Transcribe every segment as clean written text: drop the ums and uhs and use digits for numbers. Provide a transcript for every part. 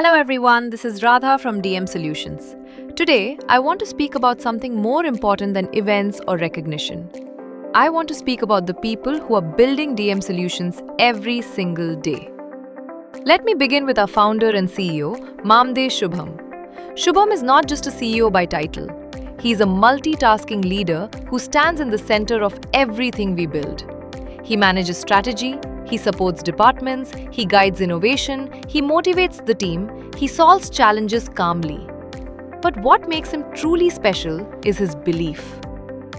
Hello everyone, this is Radha from DM Solutions. Today, I want to speak about something more important than events or recognition. I want to speak about the people who are building DM Solutions every single day. Let me begin with our founder and CEO, Mamdesh Shubham. Shubham is not just a CEO by title. He is a multitasking leader who stands in the center of everything we build. He manages strategy, he supports departments, he guides innovation, he motivates the team, he solves challenges calmly. But what makes him truly special is his belief.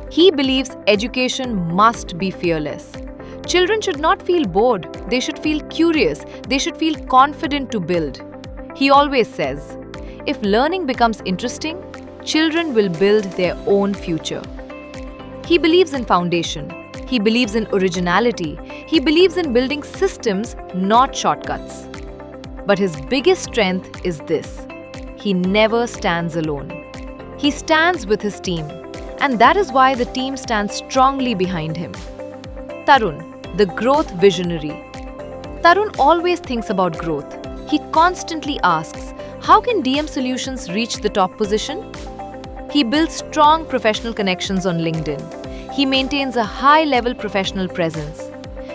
He believes education must be fearless. Children should not feel bored, they should feel curious, they should feel confident to build. He always says, if learning becomes interesting, children will build their own future. He believes in foundation. He believes in originality. He believes in building systems, not shortcuts. But his biggest strength is this: he never stands alone. He stands with his team, and that is why the team stands strongly behind him. Tarun, the growth visionary. Tarun always thinks about growth. He constantly asks, how can DM Solutions reach the top position? He builds strong professional connections on LinkedIn. He maintains a high-level professional presence.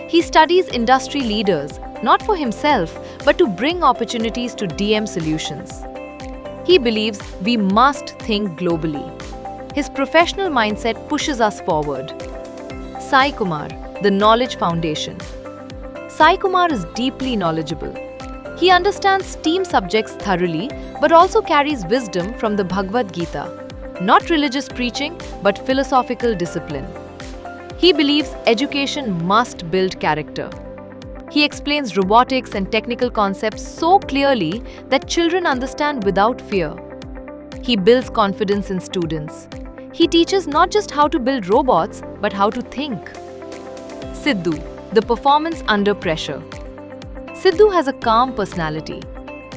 He studies industry leaders, not for himself, but to bring opportunities to DM Solutions. He believes we must think globally. His professional mindset pushes us forward. Sai Kumar, the Knowledge Foundation. Sai Kumar is deeply knowledgeable. He understands STEAM subjects thoroughly, but also carries wisdom from the Bhagavad Gita. Not religious preaching, but philosophical discipline. He believes education must build character. He explains robotics and technical concepts so clearly that children understand without fear. He builds confidence in students. He teaches not just how to build robots, but how to think. Sidhu, the performance under pressure. Sidhu has a calm personality,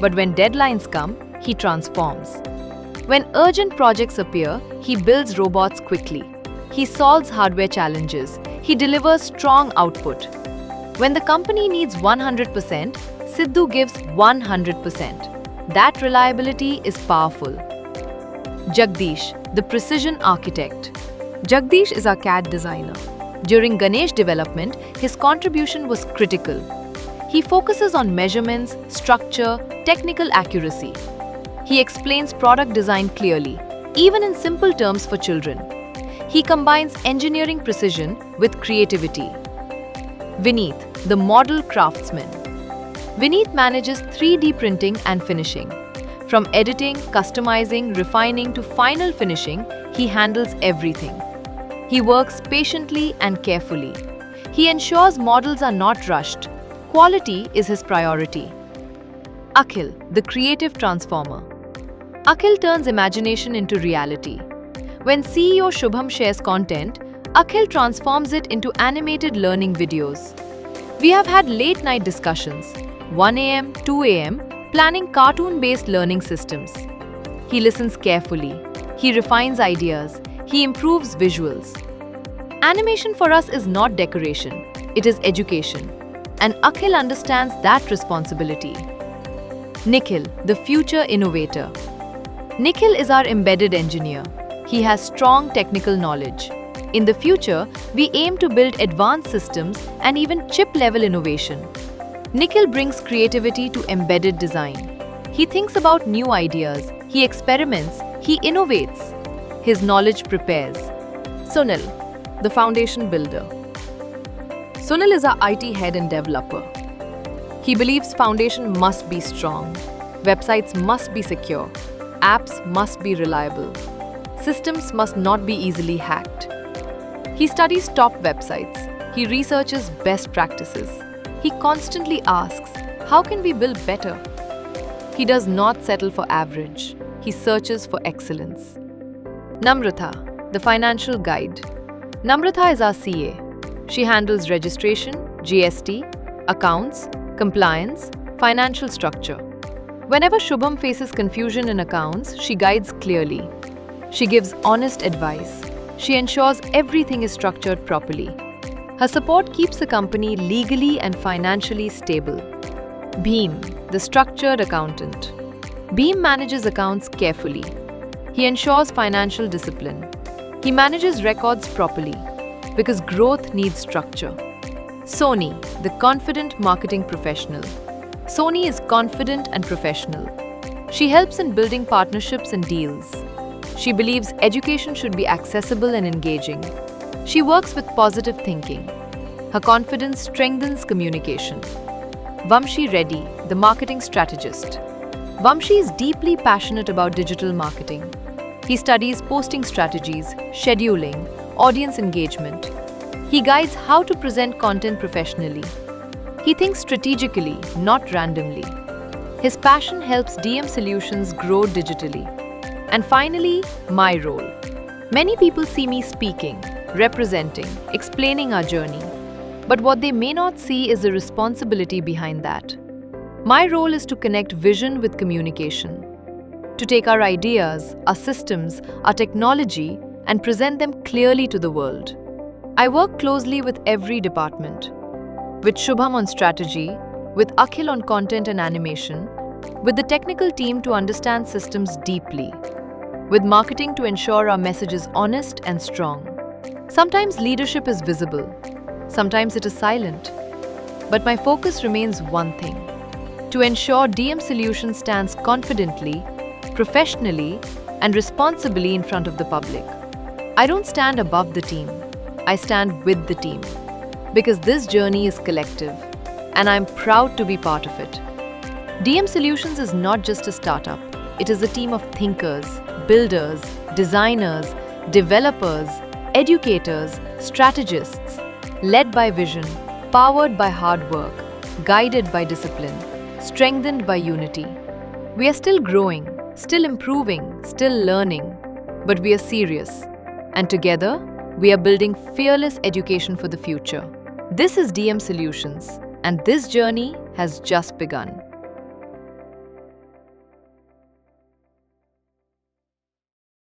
but when deadlines come, he transforms. When urgent projects appear, he builds robots quickly. He solves hardware challenges. He delivers strong output. When the company needs 100%, Sidhu gives 100%. That reliability is powerful. Jagdish, the precision architect. Jagdish is our CAD designer. During Ganesh development, his contribution was critical. He focuses on measurements, structure, technical accuracy. He explains product design clearly, even in simple terms for children. He combines engineering precision with creativity. Vineet, the model craftsman. Vineet manages 3D printing and finishing. From editing, customizing, refining to final finishing, he handles everything. He works patiently and carefully. He ensures models are not rushed. Quality is his priority. Akhil, the creative transformer. Akhil turns imagination into reality. When CEO Shubham shares content, Akhil transforms it into animated learning videos. We have had late-night discussions, 1 a.m., 2 a.m., planning cartoon-based learning systems. He listens carefully. He refines ideas. He improves visuals. Animation for us is not decoration. It is education. And Akhil understands that responsibility. Nikhil, the future innovator. Nikhil is our embedded engineer. He has strong technical knowledge. In the future, we aim to build advanced systems and even chip-level innovation. Nikhil brings creativity to embedded design. He thinks about new ideas, he experiments, he innovates. His knowledge prepares. Sunil, the foundation builder. Sunil is our IT head and developer. He believes foundation must be strong. Websites must be secure. Apps must be reliable. Systems must not be easily hacked. He studies top websites. He researches best practices. He constantly asks, how can we build better? He does not settle for average. He searches for excellence. Namrata, the financial guide. Namrata is our CA. She handles registration, GST, accounts, compliance, financial structure. Whenever Shubham faces confusion in accounts, she guides clearly. She gives honest advice. She ensures everything is structured properly. Her support keeps the company legally and financially stable. Bheem, the structured accountant. Beam manages accounts carefully. He ensures financial discipline. He manages records properly because growth needs structure. Sony, the confident marketing professional. Sony is confident and professional. She helps in building partnerships and deals. She believes education should be accessible and engaging. She works with positive thinking. Her confidence strengthens communication. Vamshi Reddy, the marketing strategist. Vamshi is deeply passionate about digital marketing. He studies posting strategies, scheduling, audience engagement. He guides how to present content professionally. He thinks strategically, not randomly. His passion helps DM Solutions grow digitally. And finally, my role. Many people see me speaking, representing, explaining our journey. But what they may not see is the responsibility behind that. My role is to connect vision with communication, to take our ideas, our systems, our technology, and present them clearly to the world. I work closely with every department, with Shubham on strategy, with Akhil on content and animation, with the technical team to understand systems deeply, with marketing to ensure our message is honest and strong. Sometimes leadership is visible, sometimes it is silent, but my focus remains one thing: to ensure DM Solutions stands confidently, professionally, and responsibly in front of the public. I don't stand above the team, I stand with the team, because this journey is collective, and I'm proud to be part of it. DM Solutions is not just a startup, it is a team of thinkers, builders, designers, developers, educators, strategists, led by vision, powered by hard work, guided by discipline, strengthened by unity. We are still growing, still improving, still learning, but we are serious. And together, we are building fearless education for the future. This is DM Solutions, and this journey has just begun.